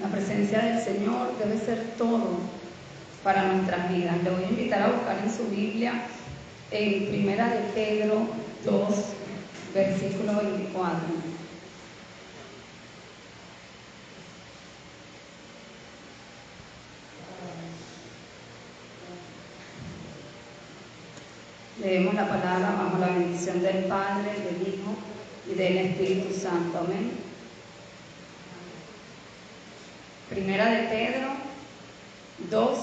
La presencia del Señor debe ser todo para nuestras vidas. Le voy a invitar a buscar en su Biblia en Primera de Pedro 2, versículo 24. Leemos la palabra bajo la bendición del Padre, del Hijo y del Espíritu Santo. Amén. Primera de Pedro 2,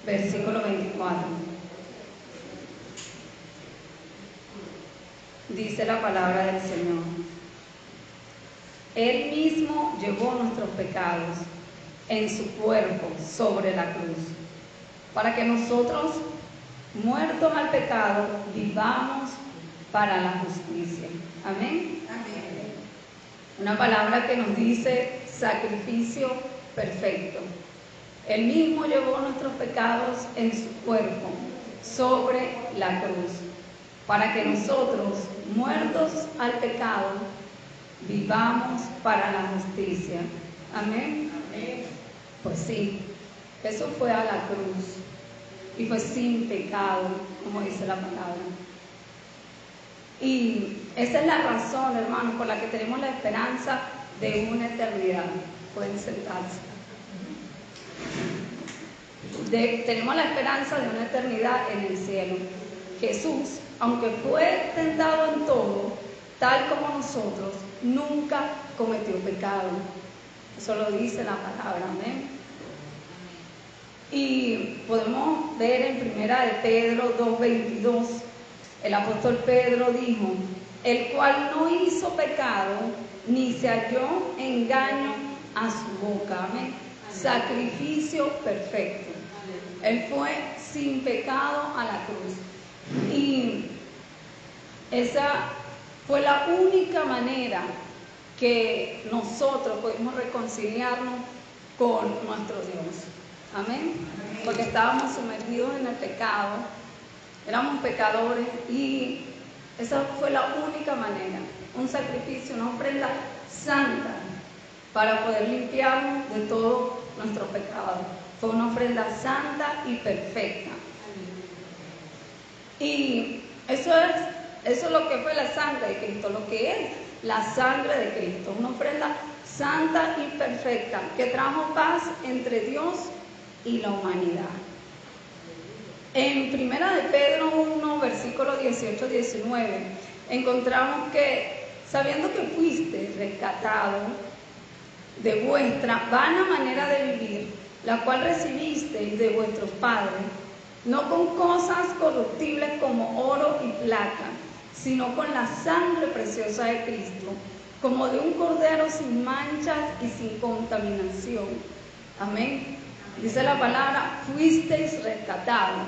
versículo 24. Dice la palabra del Señor: Él mismo llevó nuestros pecados en su cuerpo sobre la cruz, para que nosotros, muertos al pecado, vivamos para la justicia. Amén. Amén. Una palabra que nos dice sacrificio perfecto. Él mismo llevó nuestros pecados en su cuerpo sobre la cruz, para que nosotros, muertos al pecado, vivamos para la justicia. Amén. Amén. Pues sí, Jesús fue a la cruz y fue sin pecado, como dice la palabra. Y esa es la razón, hermanos, por la que tenemos la esperanza de una eternidad. Pueden sentarse. Tenemos la esperanza de una eternidad en el cielo. Jesús, aunque fue tentado en todo, tal como nosotros, nunca cometió pecado. Eso lo dice la palabra. Amén. Y podemos ver en Primera de Pedro 2:22, el apóstol Pedro dijo: el cual no hizo pecado, ni se halló engaño a su boca. Amén. Sacrificio perfecto. Él fue sin pecado a la cruz. Y esa fue la única manera que nosotros pudimos reconciliarnos con nuestro Dios. Amén. Porque estábamos sumergidos en el pecado, éramos pecadores, y esa fue la única manera, un sacrificio, una ofrenda santa para poder limpiarnos de todo nuestro pecado. Fue una ofrenda santa y perfecta. Y eso es lo que fue la sangre de Cristo, lo que es la sangre de Cristo, una ofrenda santa y perfecta que trajo paz entre Dios y la humanidad. En Primera de Pedro 1, versículo 18-19, encontramos que, sabiendo que fuiste rescatado de vuestra vana manera de vivir, la cual recibisteis de vuestros padres, no con cosas corruptibles como oro y plata, sino con la sangre preciosa de Cristo, como de un cordero sin manchas y sin contaminación. Amén. Dice la palabra: fuisteis rescatados.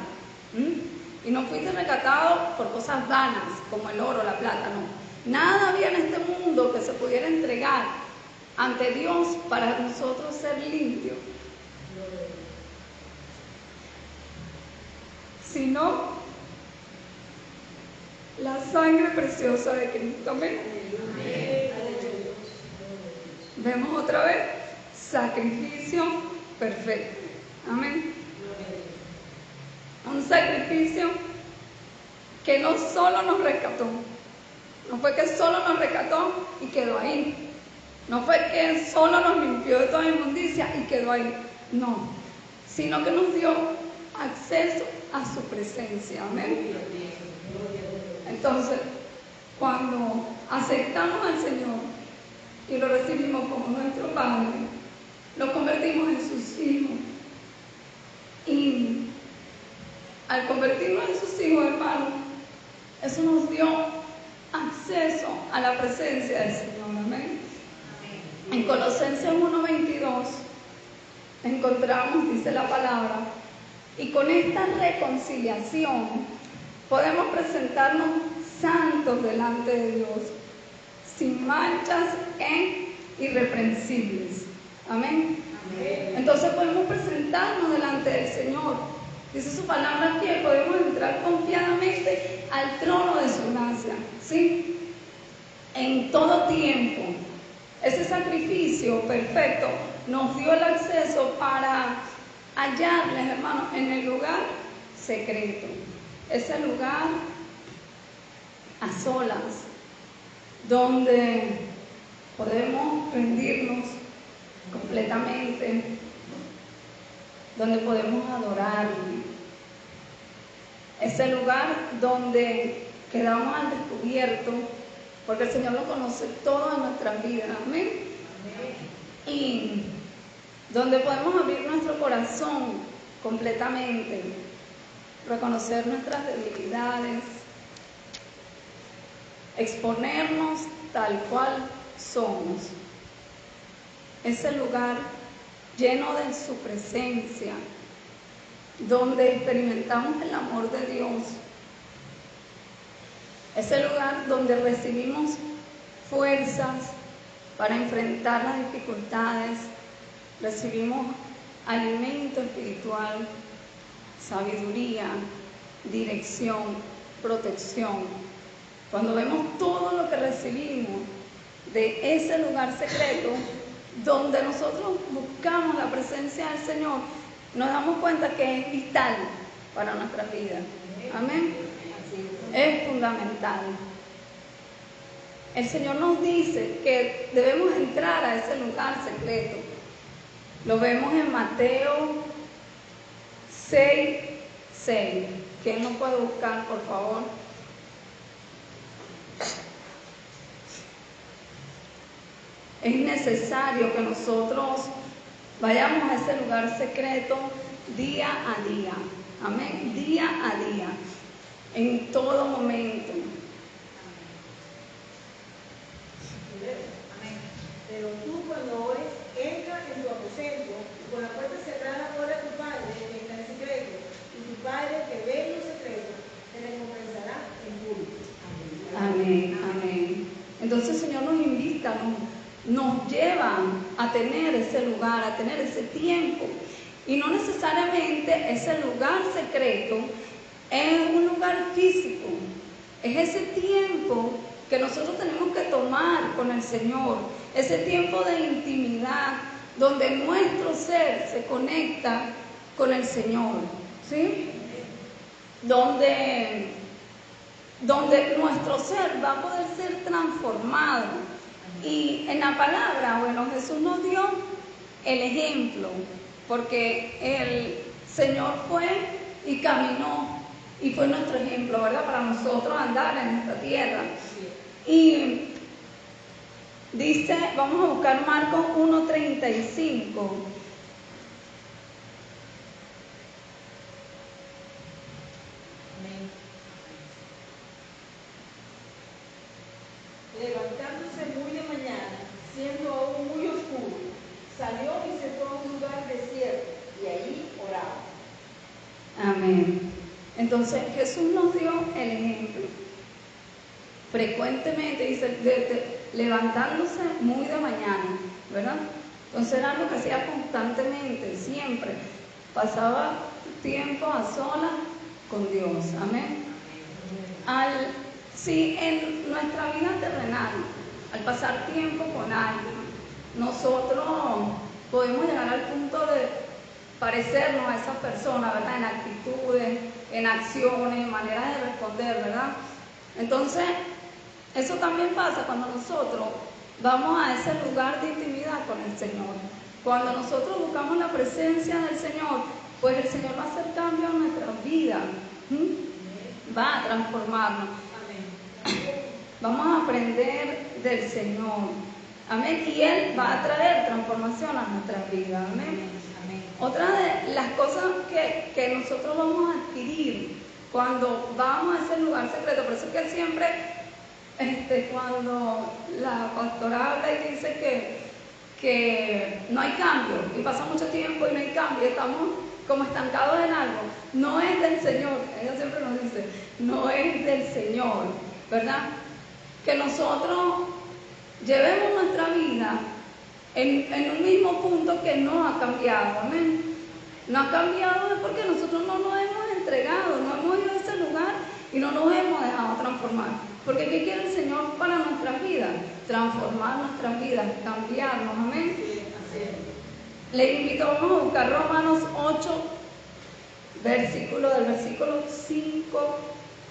Y no fuiste rescatados por cosas vanas como el oro, la plata, no. Nada había en este mundo que se pudiera entregar ante Dios para nosotros ser limpios, sino la sangre preciosa de Cristo. Amén. Vemos otra vez: sacrificio perfecto. Amén. Un sacrificio que no solo nos rescató, no fue que solo nos rescató y quedó ahí, no fue que solo nos limpió de toda inmundicia y quedó ahí, no, sino que nos dio acceso a su presencia. Amén. Entonces, cuando aceptamos al Señor y lo recibimos como nuestro Padre, lo convertimos en sus hijos. Y al convertirnos en sus hijos, hermanos, eso nos dio acceso a la presencia del Señor. Amén. En Colosenses 1:22 encontramos, dice la palabra: y con esta reconciliación podemos presentarnos santos delante de Dios, sin manchas e irreprensibles. Amén. Amén. Entonces podemos presentarnos delante del Señor. Dice su palabra que podemos entrar confiadamente al trono de su gracia, ¿sí? En todo tiempo, ese sacrificio perfecto nos dio el acceso para hallarles, hermanos, en el lugar secreto. Ese lugar a solas, donde podemos rendirnos completamente, donde podemos adorarle. Ese lugar donde quedamos al descubierto, porque el Señor lo conoce todo en nuestras vidas, amén. Y donde podemos abrir nuestro corazón completamente, reconocer nuestras debilidades, exponernos tal cual somos. Ese lugar lleno de su presencia, donde experimentamos el amor de Dios. Ese lugar donde recibimos fuerzas para enfrentar las dificultades, recibimos alimento espiritual, sabiduría, dirección, protección. Cuando vemos todo lo que recibimos de ese lugar secreto, donde nosotros buscamos la presencia del Señor, nos damos cuenta que es vital para nuestras vidas. Amén. Es fundamental. El Señor nos dice que debemos entrar a ese lugar secreto. Lo vemos en Mateo 6:6. ¿Quién lo puede buscar, por favor? Es necesario que nosotros vayamos a ese lugar secreto día a día. Amén. Día a día. En todo momento. Amén. Pero tú cuando ores, entra en tu aposento y con la puerta cerrada ora a tu Padre que está en secreto, y tu Padre que ve en lo secreto te recompensará en público. Amén, amén. Entonces el Señor nos invita, nos lleva a tener ese lugar, a tener ese tiempo. Y no necesariamente ese lugar secreto es un lugar físico, es ese tiempo que nosotros tenemos que tomar con el Señor, ese tiempo de intimidad, donde nuestro ser se conecta con el Señor, ¿sí? Donde nuestro ser va a poder ser transformado. Y en la palabra, bueno, Jesús nos dio el ejemplo, porque el Señor fue y caminó y fue nuestro ejemplo, ¿verdad? Para nosotros andar en esta tierra. Y dice, vamos a buscar Marcos 1:35. Levantándose muy de mañana, siendo aún muy oscuro, salió y se fue a un lugar desierto y allí oraba. Amén. Entonces Jesús nos dio el ejemplo. Frecuentemente dice, levantándose muy de mañana, ¿verdad? Entonces era algo que hacía constantemente, siempre. Pasaba tiempo a solas con Dios. Amén. Si en nuestra vida terrenal, al pasar tiempo con alguien, nosotros podemos llegar al punto de parecernos a esa persona, ¿verdad? En actitudes, en acciones, en maneras de responder, ¿verdad? Entonces, eso también pasa cuando nosotros vamos a ese lugar de intimidad con el Señor. Cuando nosotros buscamos la presencia del Señor, pues el Señor va a hacer cambios en nuestras vidas. Va a transformarnos. Vamos a aprender del Señor. Amén. Y Él va a traer transformación a nuestras vidas. Amén. Otra de las cosas que nosotros vamos a adquirir cuando vamos a ese lugar secreto, por eso es que siempre cuando la pastora habla y dice que no hay cambio, y pasa mucho tiempo y no hay cambio, estamos como estancados en algo, no es del Señor. Ella siempre nos dice, no es del Señor, ¿verdad? Que nosotros llevemos nuestra vida en un mismo punto que no ha cambiado. Amén. No ha cambiado es porque nosotros no nos hemos entregado, no hemos ido a ese lugar y no nos hemos dejado transformar. Porque ¿qué quiere el Señor para nuestras vidas? Transformar nuestras vidas, cambiarnos, amén. Les invito, vamos a buscar Romanos 8, del versículo 5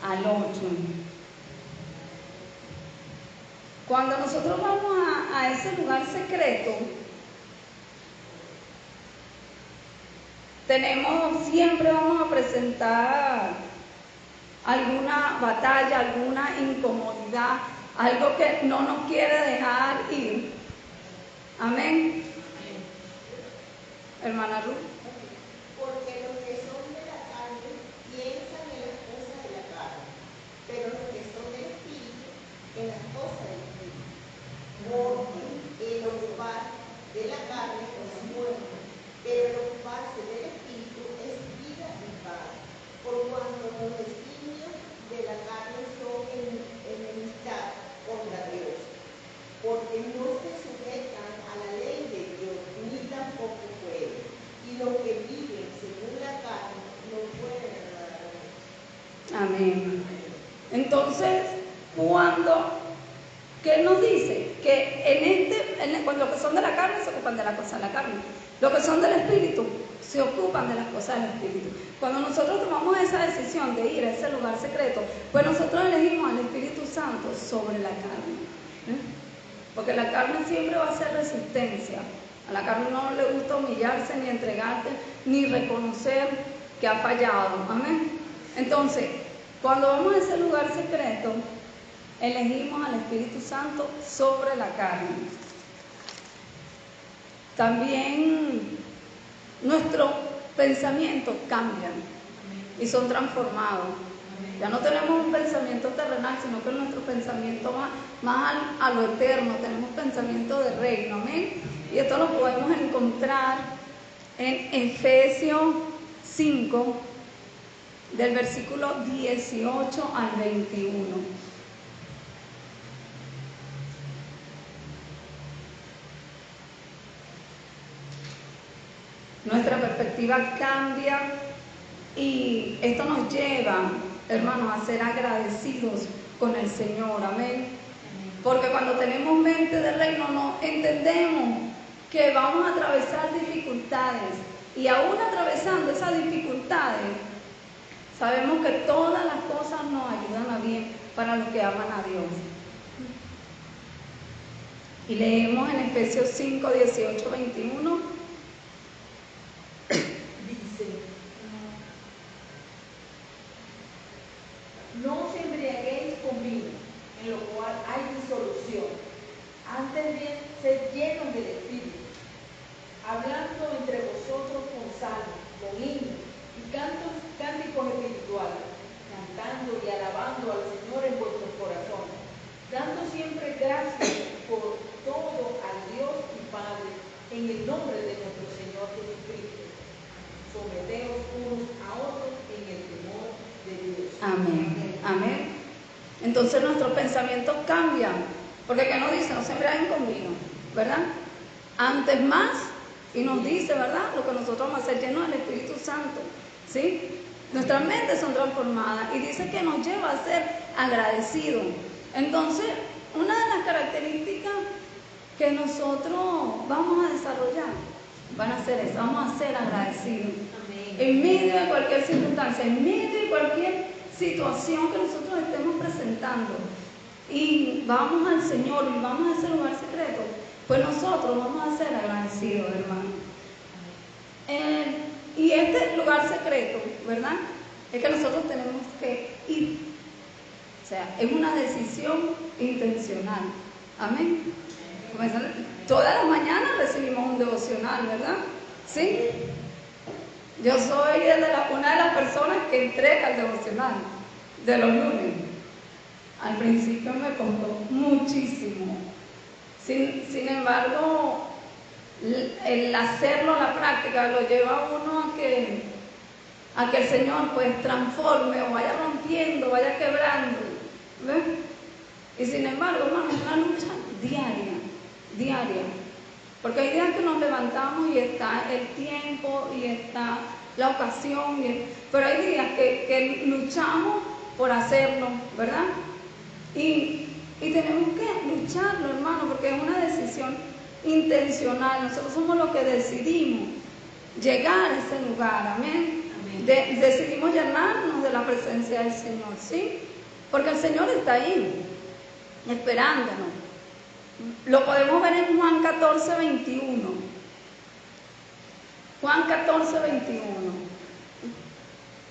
al 8. Cuando nosotros vamos a ese lugar secreto, siempre vamos a presentar alguna batalla, alguna incomodidad, algo que no nos quiere dejar ir. Amén. Hermana Ruth. Porque los que son de la carne piensan en las cosas de la carne, pero los que son del Espíritu en las cosas del Espíritu. Porque el ocupar de la carne es muerte, pero el ocuparse del Espíritu es vida y paz. Por cuanto los designios de la carne son enemistad contra Dios, porque no se sujetan a la ley de Dios, ni tampoco pueden. Y los que viven según la carne no pueden agradar a Dios. Amén. Entonces, ¿qué nos dice? Que cuando los que son de la carne se ocupan de las cosas de la carne. Los que son del Espíritu se ocupan de las cosas del Espíritu. Cuando nosotros tomamos esa decisión de ir a ese lugar secreto, pues nosotros elegimos al Espíritu Santo sobre la carne. Porque la carne siempre va a hacer resistencia. A la carne no le gusta humillarse, ni entregarse, ni reconocer que ha fallado. Amén. Entonces, cuando vamos a ese lugar secreto, elegimos al Espíritu Santo sobre la carne. También nuestros pensamientos cambian y son transformados. Ya no tenemos un pensamiento terrenal, sino que nuestro pensamiento va más a lo eterno, tenemos pensamiento de reino, amén. Y esto lo podemos encontrar en Efesios 5, del versículo 18 al 21. Nuestra perspectiva cambia y esto nos lleva, hermanos, a ser agradecidos con el Señor, amén. Porque cuando tenemos mente de reino, no entendemos que vamos a atravesar dificultades, y aún atravesando esas dificultades, sabemos que todas las cosas nos ayudan a bien para los que aman a Dios. Y leemos en Efesios 5, 18, 21. Dice: no os embriaguéis con vino, en lo cual hay disolución. Antes bien, sed llenos del Espíritu, hablando entre vosotros con salmos, con himnos y cánticos espirituales, cantando y alabando al Señor en vuestros corazones, dando siempre gracias por todo al Dios y Padre, en el nombre de nuestro Señor Jesucristo. Someteos unos a otros en el temor de Dios. Amén. Amén. Entonces nuestros pensamientos cambian. Porque ¿qué nos dice? No se embriaguen con vino, ¿verdad? Antes más, y nos dice, ¿verdad? Lo que nosotros vamos a hacer llenos del Espíritu Santo, ¿sí? Nuestras mentes son transformadas y dice que nos lleva a ser agradecidos. Entonces, una de las características que nosotros vamos a desarrollar van a ser eso, vamos a ser agradecidos. Amén. En medio de cualquier circunstancia, en medio de cualquier situación que nosotros estemos presentando, y vamos al Señor y vamos a ese lugar secreto, pues nosotros vamos a ser agradecidos, hermano. Y este lugar secreto, ¿verdad? Es que nosotros tenemos que ir. O sea, es una decisión intencional. Amén. Todas las mañanas recibimos un devocional, ¿verdad? ¿Sí? Yo soy una de las personas que entrega el devocional de los lunes. Al principio me costó muchísimo. Sin embargo, el hacerlo a la práctica lo lleva a uno a que el Señor pues transforme o vaya rompiendo, vaya quebrando. ¿Ves? Y sin embargo, hermano, es una lucha diaria. Porque hay días que nos levantamos y está el tiempo y está la ocasión, pero hay días que luchamos por hacerlo, ¿verdad? Y tenemos que lucharlo, hermano, porque es una decisión intencional. Nosotros somos los que decidimos llegar a ese lugar, amén. Decidimos llenarnos de la presencia del Señor, ¿sí? Porque el Señor está ahí, esperándonos. Lo podemos ver en Juan 14, 21. Juan 14, 21.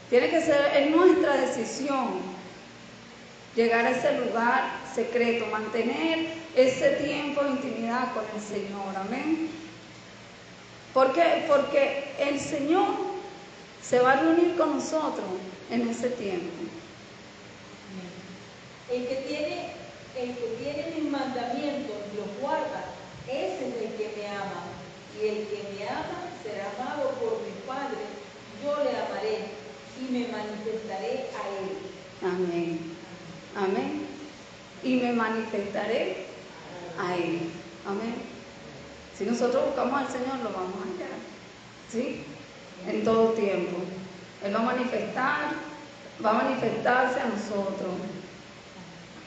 Tiene que ser en nuestra decisión llegar a ese lugar secreto, mantener ese tiempo de intimidad con el Señor, amén. ¿Por qué? Porque el Señor se va a reunir con nosotros en ese tiempo. El que tiene mis mandamientos y los guarda, ese es el que me ama. Y el que me ama será amado por mi Padre. Yo le amaré y me manifestaré a él. Amén. Amén. Y me manifestaré a él. Amén. Si nosotros buscamos al Señor, lo vamos a hallar. ¿Sí? En todo tiempo. Él va a manifestarse a nosotros.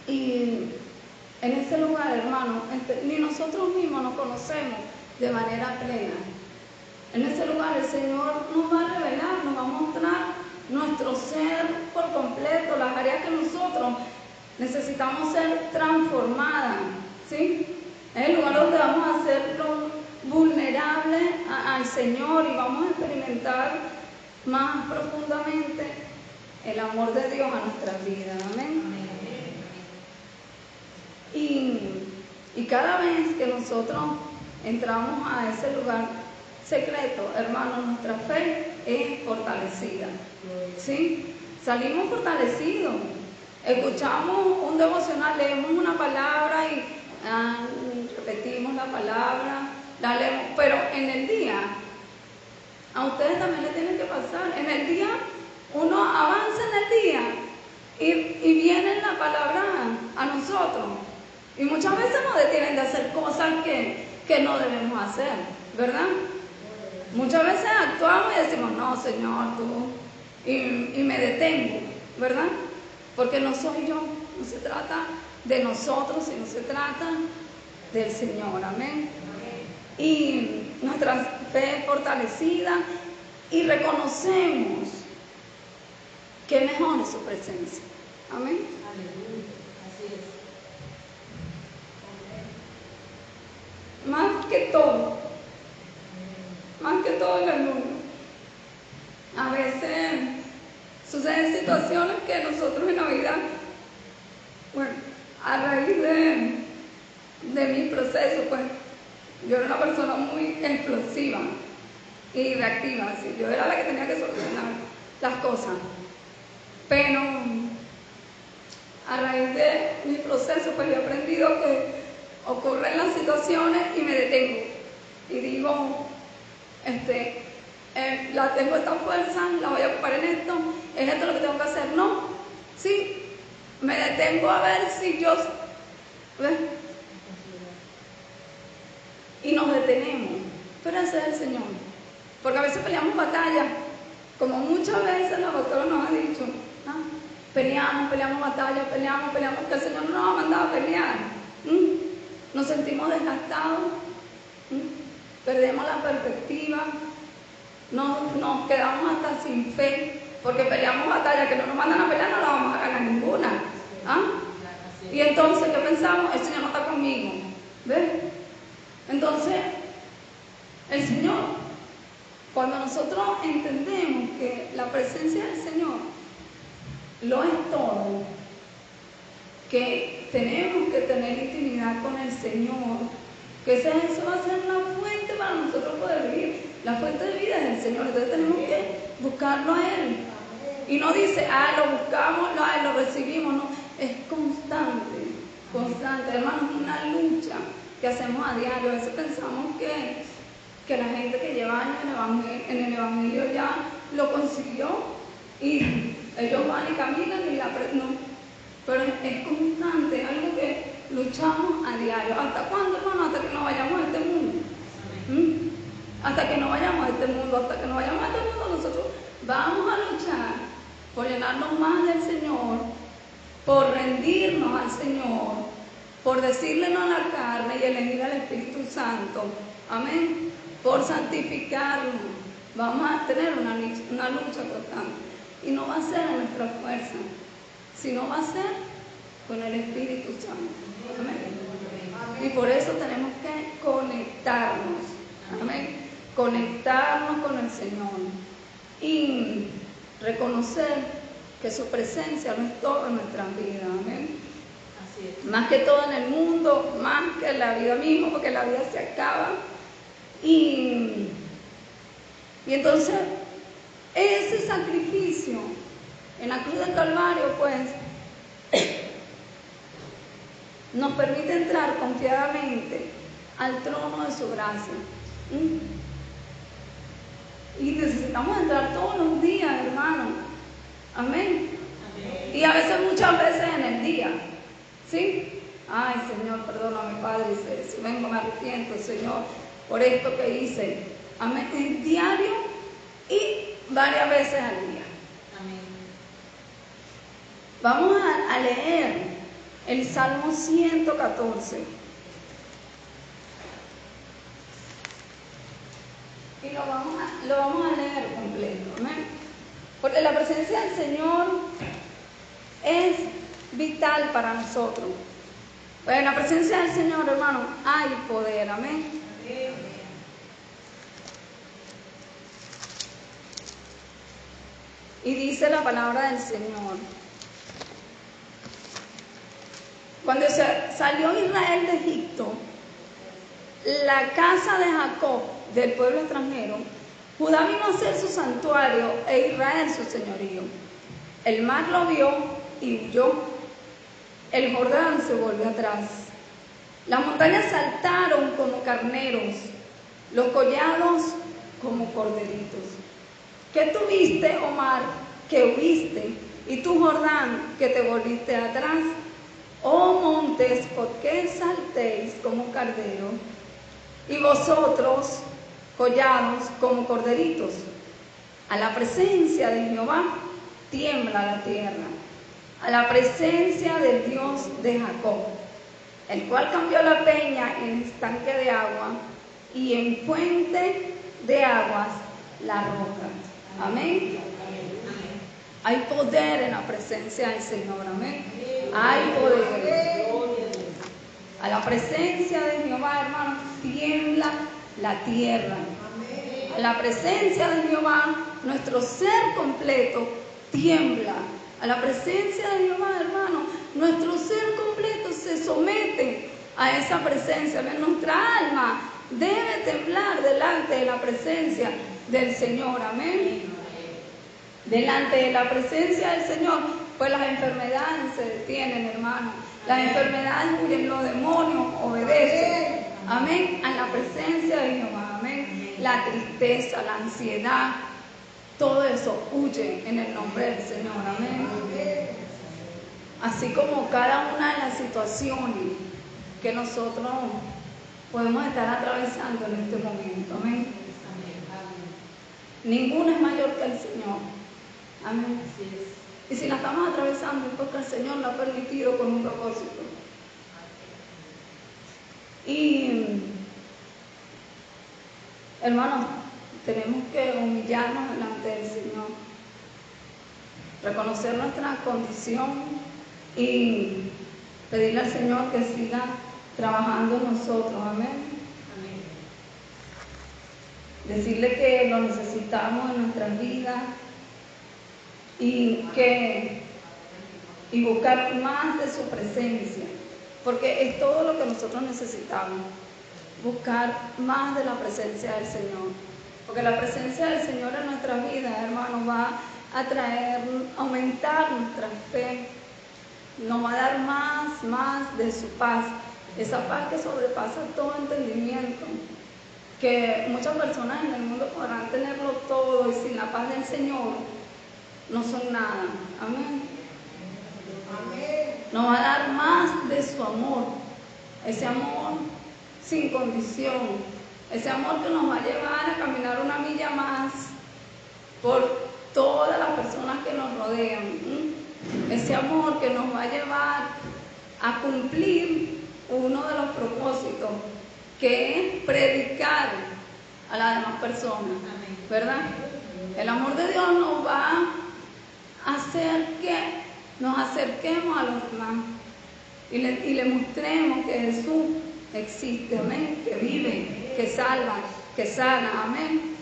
Y en ese lugar, hermano, ni nosotros mismos nos conocemos de manera plena. En ese lugar el Señor nos va a revelar, nos va a mostrar nuestro ser por completo, las áreas que nosotros necesitamos ser transformadas, ¿sí? Es el lugar donde vamos a hacerlo vulnerable al Señor y vamos a experimentar más profundamente el amor de Dios a nuestras vidas, amén. Y cada vez que nosotros entramos a ese lugar secreto, hermanos, nuestra fe es fortalecida, ¿sí? Salimos fortalecidos, escuchamos un devocional, leemos una palabra y repetimos la palabra, la leemos, pero en el día, a ustedes también les tiene que pasar, en el día uno avanza en el día y viene la palabra a nosotros. Y muchas veces nos detienen de hacer cosas que no debemos hacer, ¿verdad? Muchas veces actuamos y decimos, no, Señor, tú, y me detengo, ¿verdad? Porque no soy yo, no se trata de nosotros, sino se trata del Señor, amén. Y nuestra fe es fortalecida y reconocemos que mejor es su presencia, amén. Aleluya, así es. Más que todo en el mundo. A veces suceden situaciones que nosotros en la vida, bueno, a raíz de mi proceso, pues, yo era una persona muy explosiva y reactiva, así. Yo era la que tenía que solucionar las cosas. Pero a raíz de mi proceso, pues, yo he aprendido que ocurren las situaciones y me detengo y digo, tengo esta fuerza, la voy a ocupar en esto, es esto lo que tengo que hacer. No, sí, me detengo a ver si yo, ¿ves? Y nos detenemos, pero ese es el Señor, porque a veces peleamos batallas, como muchas veces la doctora nos ha dicho, ¿no? Peleamos batallas, peleamos, que el Señor no nos ha mandado a pelear. Nos sentimos desgastados, perdemos la perspectiva, nos quedamos hasta sin fe, porque peleamos batallas que no nos mandan a pelear, no la vamos a ganar ninguna. Y entonces, ¿qué pensamos? El Señor no está conmigo, ¿ves? Entonces, el Señor, cuando nosotros entendemos que la presencia del Señor lo es todo, que tenemos que tener intimidad con el Señor, que eso va a ser la fuente para nosotros poder vivir. La fuente de vida es el Señor, entonces tenemos que buscarlo a Él. Y no dice, lo buscamos, lo recibimos, no, es constante, hermanos, es una lucha que hacemos a diario. A veces pensamos que la gente que lleva años en el Evangelio ya lo consiguió y ellos van y caminan y no. Pero es constante, es algo que luchamos a diario. ¿Hasta cuándo, hermano? Hasta que nos vayamos a este mundo. Hasta que no vayamos a este mundo, nosotros vamos a luchar por llenarnos más del Señor, por rendirnos al Señor, por decirle no a la carne y elegir al Espíritu Santo. Amén. Por santificarnos. Vamos a tener una lucha constante. Y no va a ser en nuestra fuerza, sino va a ser con el Espíritu Santo. Amén. Y por eso tenemos que conectarnos. Amén. Conectarnos con el Señor. Y reconocer que su presencia lo es todo en nuestras vidas. Amén. Así es. Más que todo en el mundo, más que en la vida misma, porque la vida se acaba. Y entonces, ese sacrificio en la cruz del Calvario, pues, nos permite entrar confiadamente al trono de su gracia. Y necesitamos entrar todos los días, hermano. Amén. Amén. Y a veces, muchas veces en el día. ¿Sí? Ay, Señor, perdóname, Padre, si vengo me arrepiento, Señor, por esto que hice. Amén. En diario y varias veces al día. Amén. Vamos a leer el Salmo 114. Y lo vamos a leer completo. Amén. Porque la presencia del Señor es vital para nosotros. Pues en la presencia del Señor, hermano, hay poder. Amén. Amén. Y dice la palabra del Señor. Cuando salió Israel de Egipto, la casa de Jacob, del pueblo extranjero, Judá vino a ser su santuario e Israel su señorío. El mar lo vio y huyó. El Jordán se volvió atrás. Las montañas saltaron como carneros, los collados como corderitos. ¿Qué tuviste, oh mar, que huiste? Y tú, Jordán, que te volviste atrás. Oh montes, ¿por qué saltéis como carneros? Y vosotros, collados como corderitos. A la presencia de Jehová tiembla la tierra. A la presencia del Dios de Jacob, el cual cambió la peña en estanque de agua y en fuente de aguas la roca. Amén. Hay poder en la presencia del Señor. Amén. Hay poder. A la presencia de Jehová, hermano, tiembla la tierra. A la presencia de Jehová, nuestro ser completo tiembla. A la presencia de Jehová, hermano, nuestro ser completo se somete a esa presencia. Nuestra alma debe temblar delante de la presencia del Señor. Amén. Delante de la presencia del Señor, pues las enfermedades se detienen, hermano. Las enfermedades huyen, los demonios obedecen. Amén. A la presencia de Jehová. Amén. La tristeza, la ansiedad, todo eso huye en el nombre del Señor. Amén. Así como cada una de las situaciones que nosotros podemos estar atravesando en este momento. Amén. Ninguna es mayor que el Señor. Amén. Y si la estamos atravesando es porque el Señor la ha permitido con un propósito. Y, hermanos, tenemos que humillarnos delante del Señor, reconocer nuestra condición y pedirle al Señor que siga trabajando en nosotros. Amén. Decirle que lo necesitamos en nuestras vidas y buscar más de su presencia, porque es todo lo que nosotros necesitamos, buscar más de la presencia del Señor, porque la presencia del Señor en nuestras vidas, hermanos, va a aumentar nuestra fe, nos va a dar más de su paz, esa paz que sobrepasa todo entendimiento, que muchas personas en el mundo podrán tenerlo todo y sin la paz del Señor no son nada. Amén. Nos va a dar más de su amor, ese amor sin condición, ese amor que nos va a llevar a caminar una milla más por todas las personas que nos rodean. ese amor que nos va a llevar a cumplir uno de los propósitos, que es predicar a las demás personas, ¿verdad? El amor de Dios nos va a hacer que nos acerquemos a los demás y le mostremos que Jesús existe, amén, que vive, que salva, que sana, amén.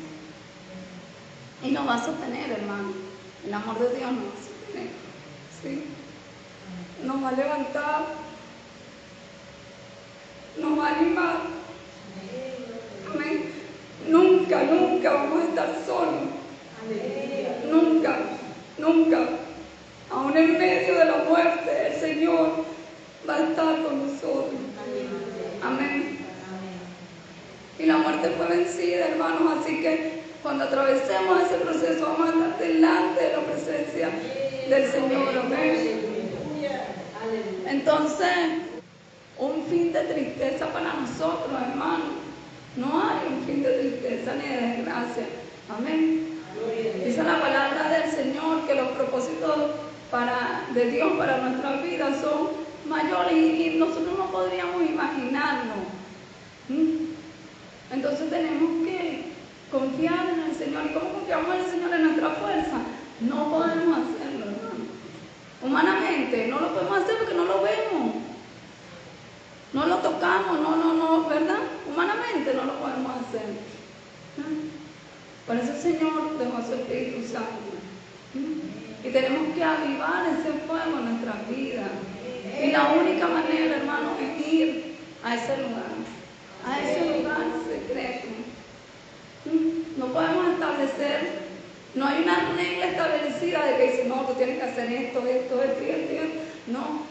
Y nos va a sostener, hermano. El amor de Dios nos va a sostener, ¿sí? Nos va a levantar, nos va a animar, amén. Nunca, nunca vamos a estar solos, nunca, nunca. Aún en medio de la muerte, el Señor va a estar con nosotros, amén. Y la muerte fue vencida, hermanos, así que cuando atravesemos ese proceso vamos a estar delante de la presencia del Señor, amén. Entonces, un fin de tristeza para nosotros, hermanos. No hay un fin de tristeza ni de desgracia, amén. Dice la palabra del Señor que los propósitos de Dios para nuestras vidas son mayores y nosotros no podríamos imaginarlo. Entonces tenemos que confiar en el Señor. ¿Y cómo confiamos en el Señor? En nuestra fuerza. No podemos hacerlo, hermano. Humanamente no lo podemos hacer porque no lo vemos, no lo tocamos, no, ¿verdad? Humanamente no lo podemos hacer. Por eso el Señor dejó su Espíritu Santo. Y tenemos que avivar ese fuego en nuestras vidas. Y la única manera, hermano, es ir a ese lugar secreto. No podemos establecer, no hay una regla establecida de que dice, no, tú tienes que hacer esto. No,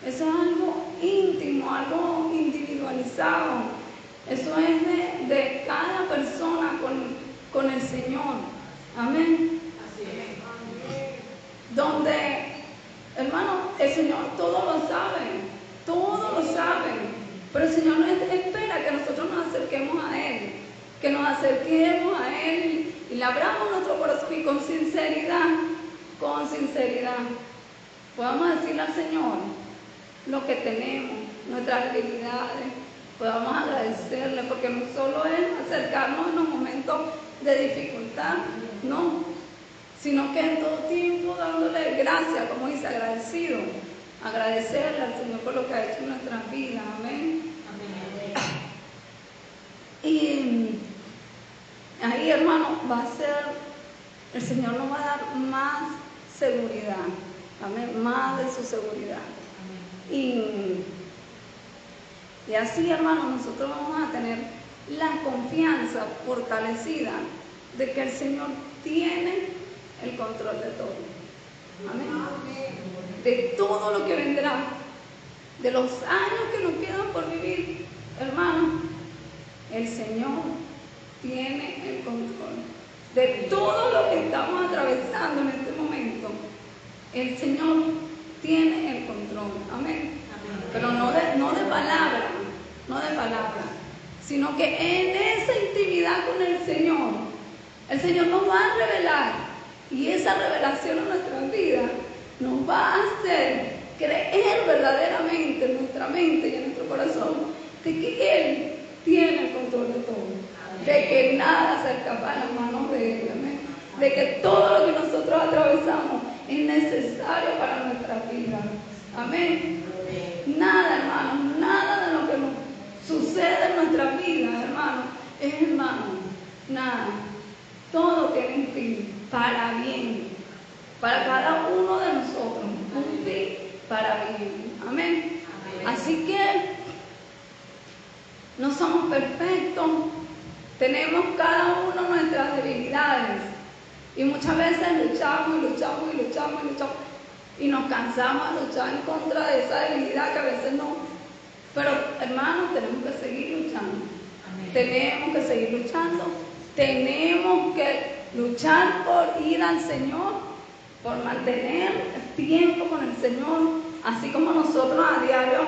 eso es algo íntimo, algo individualizado. Eso es de cada persona con el Señor. Amén. Donde, hermano, el Señor todo lo sabe, pero el Señor espera que nosotros nos acerquemos a Él, y le abramos nuestro corazón y con sinceridad, podamos decirle al Señor lo que tenemos, nuestras debilidades, podamos agradecerle, porque no solo es acercarnos en los momentos de dificultad, no, sino que en todo tiempo dándole gracias, como dice, agradecerle al Señor por lo que ha hecho en nuestras vidas, amén. Y ahí, hermano, el Señor nos va a dar más seguridad, amén, más de su seguridad. Y así, hermano, nosotros vamos a tener la confianza fortalecida de que el Señor tiene el control de todo. Amén. De todo lo que vendrá, de los años que nos quedan por vivir, hermano, el Señor tiene el control de todo lo que estamos atravesando en este momento. El Señor tiene el control, amén. Pero no de palabra, sino que en esa intimidad con el Señor nos va a revelar, y esa revelación en nuestras vidas nos va a hacer creer verdaderamente en nuestra mente y en nuestro corazón de que Él tiene el control de todo, de que nada se escapa de las manos de Él, amén. De que todo lo que nosotros atravesamos es necesario para nuestras vidas, amén. Nada, hermano, nada de lo que nos sucede en nuestras vidas, hermano, es en vano, nada. Todo tiene un fin, para bien, para cada uno de nosotros, un fin para bien, amén. Así que no somos perfectos, tenemos cada uno nuestras debilidades y muchas veces luchamos y nos cansamos de luchar en contra de esa debilidad que a veces no. Pero, hermanos, tenemos que seguir luchando. Tenemos que seguir luchando. Tenemos que luchar por ir al Señor, por mantener el tiempo con el Señor, así como nosotros a diario,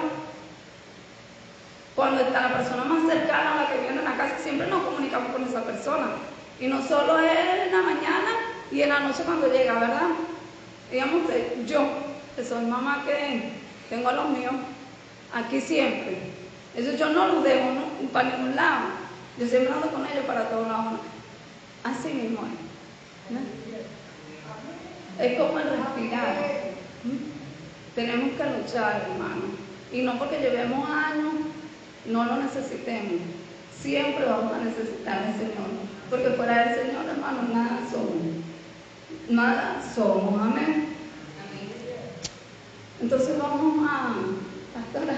cuando está la persona más cercana a la que viene en la casa, siempre nos comunicamos con esa persona. Y no solo es en la mañana y en la noche cuando llega, ¿verdad? Digamos, yo que soy mamá, que tengo a los míos aquí siempre. Eso yo no los dejo para ningún lado. Yo siempre ando con ellos para todos lados. Así mismo es. ¿No? Es como el respirar. Tenemos que luchar, hermano. Y no porque llevemos años, no lo necesitemos. Siempre vamos a necesitar al Señor. Porque fuera del Señor, hermano, nada somos. Nada somos. Amén. Entonces vamos a, pastora.